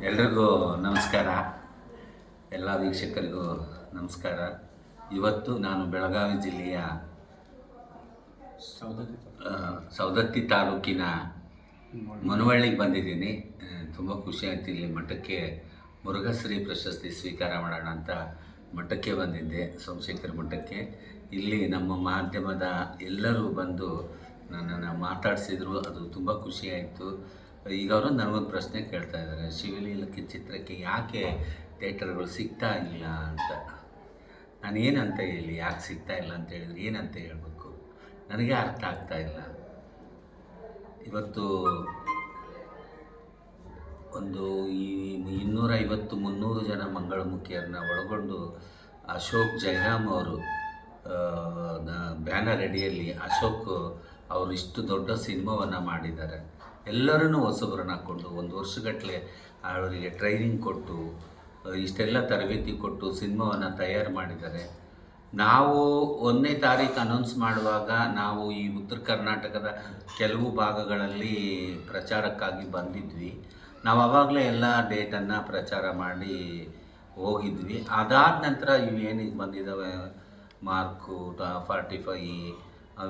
ಎಲ್ರಿಗೂ ನಮಸ್ಕಾರ. ಎಲ್ಲ ವೀಕ್ಷಕರಿಗೂ ನಮಸ್ಕಾರ. ಇವತ್ತು ನಾನು ಬೆಳಗಾವಿ ಜಿಲ್ಲೆಯ ಸವದತ್ತಿ ತಾಲೂಕಿನ ಮನವಳ್ಳಿಗೆ ಬಂದಿದ್ದೀನಿ. ತುಂಬ ಖುಷಿ ಆಯ್ತು. ಇಲ್ಲಿ ಮಠಕ್ಕೆ ಮುರುಘಾಶ್ರೀ ಪ್ರಶಸ್ತಿ ಸ್ವೀಕಾರ ಮಾಡೋಣ ಅಂತ ಮಠಕ್ಕೆ ಬಂದಿದ್ದೆ, ಸೋಮಶೇಖರ ಮಠಕ್ಕೆ. ಇಲ್ಲಿ ನಮ್ಮ ಮಾಧ್ಯಮದ ಎಲ್ಲರೂ ಬಂದು ನನ್ನನ್ನು ಮಾತಾಡಿಸಿದ್ರು, ಅದು ತುಂಬ ಖುಷಿಯಾಯಿತು. ಈಗ ಅವರು ನನಗೊಂದು ಪ್ರಶ್ನೆ ಕೇಳ್ತಾ ಇದ್ದಾರೆ, ಶಿವಲೀಲಕ್ಕೆ ಚಿತ್ರಕ್ಕೆ ಯಾಕೆ ಥಿಯೇಟರ್ಗಳು ಸಿಗ್ತಾ ಇಲ್ಲ ಅಂತ. ನಾನೇನಂತ ಹೇಳಿ, ಯಾಕೆ ಸಿಗ್ತಾ ಇಲ್ಲ ಅಂತ ಹೇಳಿದ್ರೆ ಏನಂತ ಹೇಳಬೇಕು, ನನಗೆ ಅರ್ಥ ಆಗ್ತಾ ಇಲ್ಲ. ಇವತ್ತು ಒಂದು 250-300 ಜನ ಮಂಗಳಮುಖಿಯರನ್ನ ಒಳಗೊಂಡು ಅಶೋಕ್ ಜೈರಾಮ್ ಅವರು ಬ್ಯಾನರ್ ಅಡಿಯಲ್ಲಿ ಅಶೋಕ್ ಅವರು ಇಷ್ಟು ದೊಡ್ಡ ಸಿನಿಮಾವನ್ನು ಮಾಡಿದ್ದಾರೆ. ಎಲ್ಲರನ್ನೂ ಹೊಸಬರನ್ನ ಹಾಕ್ಕೊಂಡು 1 ವರ್ಷಗಟ್ಟಲೆ ಅವರಿಗೆ ಟ್ರೈನಿಂಗ್ ಕೊಟ್ಟು ಇಷ್ಟೆಲ್ಲ ತರಬೇತಿ ಕೊಟ್ಟು ಸಿನಿಮಾವನ್ನು ತಯಾರು ಮಾಡಿದ್ದಾರೆ. ನಾವು 1ನೇ ತಾರೀಕು ಅನೌನ್ಸ್ ಮಾಡುವಾಗ ನಾವು ಈ ಉತ್ತರ ಕರ್ನಾಟಕದ ಕೆಲವು ಭಾಗಗಳಲ್ಲಿ ಪ್ರಚಾರಕ್ಕಾಗಿ ಬಂದಿದ್ವಿ. ನಾವು ಆವಾಗಲೇ ಎಲ್ಲ ಡೇಟನ್ನು ಪ್ರಚಾರ ಮಾಡಿ ಹೋಗಿದ್ವಿ. ಅದಾದ ನಂತರ ಇವೇನಿಗೆ ಬಂದಿದ್ದಾವೆ, ಮಾರ್ಕು 45,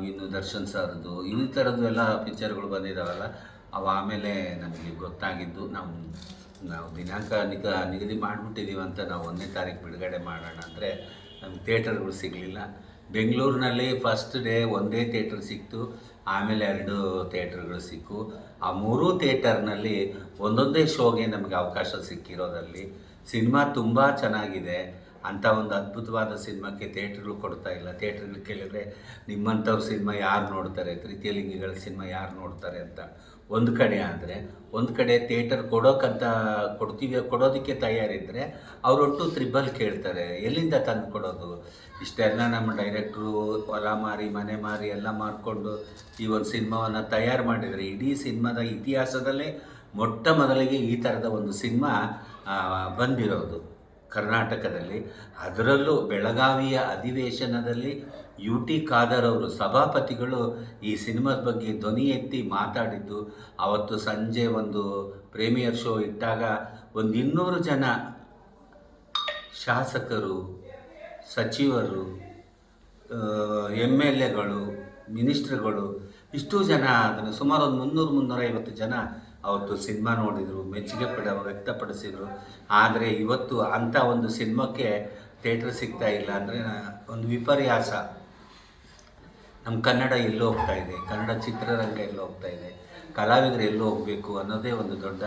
ಇನ್ನು ದರ್ಶನ್ ಸರ್ದು ಈ ಥರದ್ದು ಎಲ್ಲ ಪಿಕ್ಚರ್ಗಳು ಬಂದಿದ್ದಾವಲ್ಲ, ಅವು ಆಮೇಲೆ ನಮಗೆ ಗೊತ್ತಾಗಿದ್ದು. ನಾವು ದಿನಾಂಕ ನಿಗದಿ ಮಾಡಿಬಿಟ್ಟಿದ್ದೀವಿ ಅಂತ ನಾವು 1ನೇ ತಾರೀಕು ಬಿಡುಗಡೆ ಮಾಡೋಣ ಅಂದರೆ ನಮ್ಗೆ ಥಿಯೇಟರ್ಗಳು ಸಿಗಲಿಲ್ಲ. ಬೆಂಗಳೂರಿನಲ್ಲಿ ಫಸ್ಟ್ ಡೇ ಒಂದೇ ಥಿಯೇಟರ್ ಸಿಕ್ತು, ಆಮೇಲೆ 2 ಥಿಯೇಟರ್ಗಳು ಸಿಕ್ಕು. ಆ 3 ಥಿಯೇಟರ್ನಲ್ಲಿ ಒಂದೊಂದೇ ಶೋಗೆ ನಮಗೆ ಅವಕಾಶ ಸಿಕ್ಕಿರೋದಲ್ಲಿ. ಸಿನಿಮಾ ತುಂಬ ಚೆನ್ನಾಗಿದೆ. ಅಂಥ ಒಂದು ಅದ್ಭುತವಾದ ಸಿನಿಮಾಕ್ಕೆ ಥಿಯೇಟ್ರ್ಗಳು ಕೊಡ್ತಾ ಇಲ್ಲ. ಥಿಯೇಟ್ರ್ಗಳು ಕೇಳಿದರೆ ನಿಮ್ಮಂಥವ್ರ ಸಿನಿಮಾ ಯಾರು ನೋಡ್ತಾರೆ, ತೃತೀಯ ಲಿಂಗಿಗಳ ಸಿನಿಮಾ ಯಾರು ನೋಡ್ತಾರೆ ಅಂತ ಒಂದು ಕಡೆ. ಆದರೆ ಒಂದು ಕಡೆ ಥಿಯೇಟರ್ ಕೊಡೋದಕ್ಕೆ ತಯಾರಿದ್ದರೆ ಅವರೊಟ್ಟು ತ್ರಿಬಲ್ ಕೇಳ್ತಾರೆ. ಎಲ್ಲಿಂದ ತಂದು ಕೊಡೋದು? ಇಷ್ಟೆಲ್ಲ ನಮ್ಮ ಡೈರೆಕ್ಟ್ರು ಹೊಲ ಮಾರಿ ಮನೆ ಮಾರಿ ಎಲ್ಲ ಮಾಡಿಕೊಂಡು ಈ ಒಂದು ಸಿನಿಮಾವನ್ನು ತಯಾರು ಮಾಡಿದರೆ, ಇಡೀ ಸಿನಿಮಾದ ಇತಿಹಾಸದಲ್ಲೇ ಮೊಟ್ಟ ಮೊದಲಿಗೆ ಈ ಥರದ ಒಂದು ಸಿನಿಮಾ ಬಂದಿರೋದು ಕರ್ನಾಟಕದಲ್ಲಿ. ಅದರಲ್ಲೂ ಬೆಳಗಾವಿಯ ಅಧಿವೇಶನದಲ್ಲಿ UT ಖಾದರ್ ಅವರು ಸಭಾಪತಿಗಳು ಈ ಸಿನಿಮಾದ ಬಗ್ಗೆ ಧ್ವನಿ ಎತ್ತಿ ಮಾತಾಡಿದ್ದು. ಅವತ್ತು ಸಂಜೆ ಒಂದು ಪ್ರೀಮಿಯರ್ ಶೋ ಇಟ್ಟಾಗ 200 ಜನ ಶಾಸಕರು, ಸಚಿವರು, MLAಗಳು, ಮಿನಿಸ್ಟ್ರುಗಳು, ಇಷ್ಟು ಜನ, ಅದನ್ನು ಸುಮಾರು ಒಂದು 300-350 ಜನ ಅವತ್ತು ಸಿನಿಮಾ ನೋಡಿದರು, ಮೆಚ್ಚುಗೆ ವ್ಯಕ್ತಪಡಿಸಿದರು. ಆದರೆ ಇವತ್ತು ಅಂಥ ಒಂದು ಸಿನಿಮಾಕ್ಕೆ ಥಿಯೇಟ್ರ್ ಸಿಗ್ತಾ ಇಲ್ಲ ಅಂದರೆ ಒಂದು ವಿಪರ್ಯಾಸ. ನಮ್ಮ ಕನ್ನಡ ಎಲ್ಲೋ ಹೋಗ್ತಾ ಇದೆ, ಕನ್ನಡ ಚಿತ್ರರಂಗ ಎಲ್ಲೋ ಹೋಗ್ತಾ ಇದೆ, ಕಲಾವಿದರು ಎಲ್ಲೋ ಹೋಗಬೇಕು ಅನ್ನೋದೇ ಒಂದು ದೊಡ್ಡ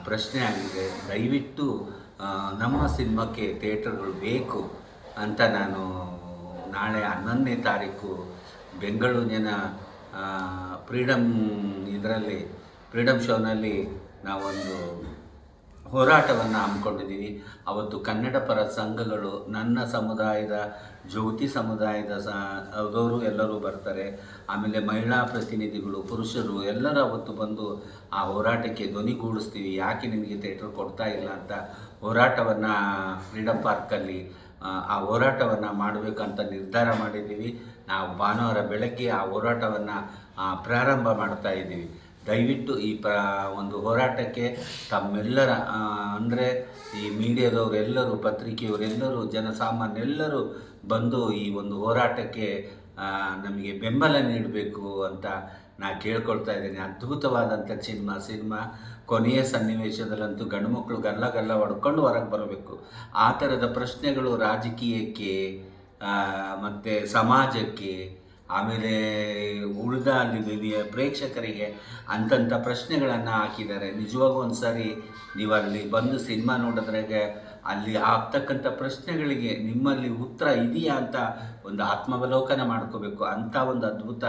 ಪ್ರಶ್ನೆ ಆಗಿದೆ. ದಯವಿಟ್ಟು ನಮ್ಮ ಸಿನಿಮಾಕ್ಕೆ ಥಿಯೇಟರ್ಗಳು ಬೇಕು ಅಂತ ನಾನು ನಾಳೆ 11ನೇ ತಾರೀಕು ಬೆಂಗಳೂರಿನ ಫ್ರೀಡಮ್ ಶೋನಲ್ಲಿ ನಾವೊಂದು ಹೋರಾಟವನ್ನು ಹಮ್ಮಿಕೊಂಡಿದ್ದೀವಿ. ಅವತ್ತು ಕನ್ನಡ ಪರ ಸಂಘಗಳು, ನನ್ನ ಸಮುದಾಯದ, ಜ್ಯೋತಿ ಸಮುದಾಯದ ಅವರು ಎಲ್ಲರೂ ಬರ್ತಾರೆ. ಆಮೇಲೆ ಮಹಿಳಾ ಪ್ರತಿನಿಧಿಗಳು, ಪುರುಷರು ಎಲ್ಲರೂ ಅವತ್ತು ಬಂದು ಆ ಹೋರಾಟಕ್ಕೆ ಧ್ವನಿಗೂಡಿಸ್ತೀವಿ. ಯಾಕೆ ನಿಮಗೆ ಥಿಯೇಟರ್ ಕೊಡ್ತಾ ಇಲ್ಲ ಅಂತ ಹೋರಾಟವನ್ನು ಫ್ರೀಡಮ್ ಪಾರ್ಕಲ್ಲಿ ಆ ಹೋರಾಟವನ್ನು ಮಾಡಬೇಕಂತ ನಿರ್ಧಾರ ಮಾಡಿದ್ದೀವಿ. ನಾವು ಭಾನುವಾರ ಬೆಳಗ್ಗೆ ಆ ಹೋರಾಟವನ್ನು ಪ್ರಾರಂಭ ಮಾಡ್ತಾ ಇದ್ದೀವಿ. ದಯವಿಟ್ಟು ಈ ಒಂದು ಹೋರಾಟಕ್ಕೆ ತಮ್ಮೆಲ್ಲರ ಅಂದರೆ ಈ ಮೀಡಿಯಾದವರೆಲ್ಲರೂ, ಪತ್ರಿಕೆಯವರೆಲ್ಲರೂ, ಜನಸಾಮಾನ್ಯರೆಲ್ಲರೂ ಬಂದು ಈ ಒಂದು ಹೋರಾಟಕ್ಕೆ ನಮಗೆ ಬೆಂಬಲ ನೀಡಬೇಕು ಅಂತ ನಾನು ಕೇಳ್ಕೊಳ್ತಾ ಇದ್ದೀನಿ. ಅದ್ಭುತವಾದಂಥ ಸಿನಿಮಾ ಕೊನೆಯ ಸನ್ನಿವೇಶದಲ್ಲಂತೂ ಗಂಡು ಮಕ್ಕಳು ಗಲ್ಲ ಹೊಡ್ಕೊಂಡು ಹೊರಗೆ ಬರಬೇಕು. ಆ ಥರದ ಪ್ರಶ್ನೆಗಳು ರಾಜಕೀಯಕ್ಕೆ ಮತ್ತು ಸಮಾಜಕ್ಕೆ, ಆಮೇಲೆ ಉಳಿದ ಅಲ್ಲಿ ಪ್ರೇಕ್ಷಕರಿಗೆ ಅಂಥ ಪ್ರಶ್ನೆಗಳನ್ನು ಹಾಕಿದ್ದಾರೆ. ನಿಜವಾಗೂ ಒಂದು ಸಾರಿ ನೀವು ಅಲ್ಲಿ ಬಂದು ಸಿನಿಮಾ ನೋಡಿದ್ರಾಗೆ ಅಲ್ಲಿ ಆಗ್ತಕ್ಕಂಥ ಪ್ರಶ್ನೆಗಳಿಗೆ ನಿಮ್ಮಲ್ಲಿ ಉತ್ತರ ಇದೆಯಾ ಅಂತ ಒಂದು ಆತ್ಮಾವಲೋಕನ ಮಾಡ್ಕೋಬೇಕು. ಅಂಥ ಒಂದು ಅದ್ಭುತ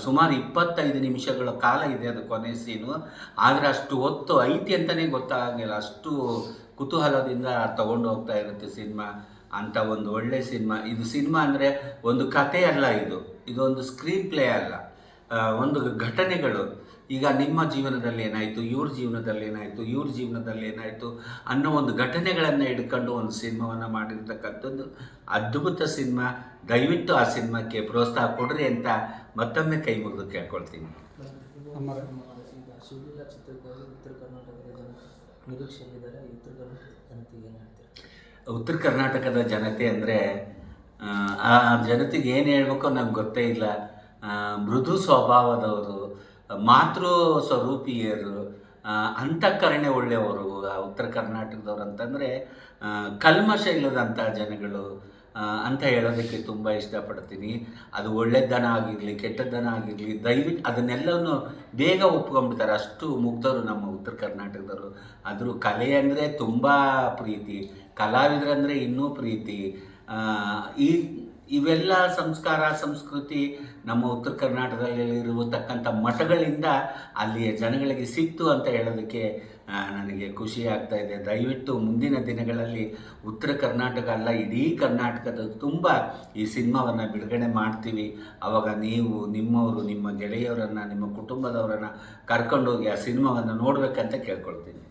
ಸುಮಾರು 25 ನಿಮಿಷಗಳ ಕಾಲ ಇದೆ ಅದು ಕೊನೆ ಸೀನು. ಆದರೆ ಅಷ್ಟು ಹೊತ್ತು ಐತಿ ಅಂತಲೇ ಗೊತ್ತಾಗಂಗಿಲ್ಲ, ಅಷ್ಟು ಕುತೂಹಲದಿಂದ ತಗೊಂಡು ಹೋಗ್ತಾ ಇರುತ್ತೆ ಸಿನಿಮಾ. ಅಂಥ ಒಂದು ಒಳ್ಳೆ ಸಿನಿಮಾ ಇದು. ಸಿನಿಮಾ ಅಂದರೆ ಒಂದು ಕಥೆ ಅಲ್ಲ, ಇದೊಂದು ಸ್ಕ್ರೀನ್ ಪ್ಲೇ ಅಲ್ಲ, ಒಂದು ಘಟನೆಗಳು. ಈಗ ನಿಮ್ಮ ಜೀವನದಲ್ಲಿ ಏನಾಯಿತು, ಇವ್ರ ಜೀವನದಲ್ಲಿ ಏನಾಯಿತು, ಇವ್ರ ಜೀವನದಲ್ಲಿ ಏನಾಯಿತು ಅನ್ನೋ ಒಂದು ಘಟನೆಗಳನ್ನು ಹಿಡ್ಕೊಂಡು ಒಂದು ಸಿನಿಮಾವನ್ನು ಮಾಡಿರ್ತಕ್ಕಂಥದ್ದು ಅದ್ಭುತ ಸಿನಿಮಾ. ದಯವಿಟ್ಟು ಆ ಸಿನಿಮಾಕ್ಕೆ ಪ್ರೋತ್ಸಾಹ ಕೊಡ್ರಿ ಅಂತ ಮತ್ತೊಮ್ಮೆ ಕೈ ಮುಗಿದು ಕೇಳ್ಕೊಳ್ತೀನಿ. ಈಗ ಶಿವಲೀಲಾ ಚಿತ್ರಕ್ಕಾಗಿ ಉತ್ತರ ಕರ್ನಾಟಕದ ಜನ ನಿರೀಕ್ಷೆಯಲ್ಲಿದ್ದಾರೆ. ಉತ್ತರ ಕರ್ನಾಟಕದ ಜನತೆಗೆ ಏನು ಹೇಳ್ತೀರಾ? ಉತ್ತರ ಕರ್ನಾಟಕದ ಜನತೆ ಅಂದರೆ ಆ ಜನತೆಗೆ ಏನು ಹೇಳ್ಬೇಕೋ ನಮ್ಗೆ ಗೊತ್ತೇ ಇಲ್ಲ. ಮೃದು ಸ್ವಭಾವದವರು, ಮಾತೃ ಸ್ವರೂಪಿಯರು, ಅಂತಃಕರಣೆ ಒಳ್ಳೆಯವರು ಉತ್ತರ ಕರ್ನಾಟಕದವ್ರು ಅಂತಂದರೆ ಕಲ್ಮಶ ಇಲ್ಲದಂಥ ಜನಗಳು ಅಂತ ಹೇಳೋದಕ್ಕೆ ತುಂಬ ಇಷ್ಟಪಡ್ತೀನಿ. ಅದು ಒಳ್ಳೆದನ ಆಗಿರಲಿ ಕೆಟ್ಟದ್ದನ ಆಗಿರಲಿ ದಯವಿಟ್ಟು ಅದನ್ನೆಲ್ಲವನ್ನು ಬೇಗ ಒಪ್ಕೊಂಡ್ಬಿಡ್ತಾರೆ. ಅಷ್ಟು ಮುಗ್ಧರು ನಮ್ಮ ಉತ್ತರ ಕರ್ನಾಟಕದವರು. ಆದರೂ ಕಲೆ ಅಂದರೆ ತುಂಬ ಪ್ರೀತಿ, ಕಲಾವಿದರಂದರೆ ಇನ್ನೂ ಪ್ರೀತಿ. ಇವೆಲ್ಲ ಸಂಸ್ಕಾರ ಸಂಸ್ಕೃತಿ ನಮ್ಮ ಉತ್ತರ ಕರ್ನಾಟಕದಲ್ಲಿ ಇರತಕ್ಕಂಥ ಮಠಗಳಿಂದ ಅಲ್ಲಿಯ ಜನಗಳಿಗೆ ಸಿಕ್ತು ಅಂತ ಹೇಳೋದಕ್ಕೆ ನನಗೆ ಖುಷಿ ಆಗ್ತಾ ಇದೆ. ದಯವಿಟ್ಟು ಮುಂದಿನ ದಿನಗಳಲ್ಲಿ ಉತ್ತರ ಕರ್ನಾಟಕ ಅಲ್ಲ ಇಡೀ ಕರ್ನಾಟಕದ ತುಂಬ ಈ ಸಿನಿಮಾವನ್ನು ಬಿಡುಗಡೆ ಮಾಡ್ತೀವಿ. ಆವಾಗ ನೀವು ನಿಮ್ಮವರು ನಿಮ್ಮ ಗೆಳೆಯರನ್ನು ನಿಮ್ಮ ಕುಟುಂಬದವರನ್ನು ಕರ್ಕೊಂಡೋಗಿ ಆ ಸಿನಿಮಾವನ್ನು ನೋಡಬೇಕಂತ ಕೇಳ್ಕೊಳ್ತೀನಿ.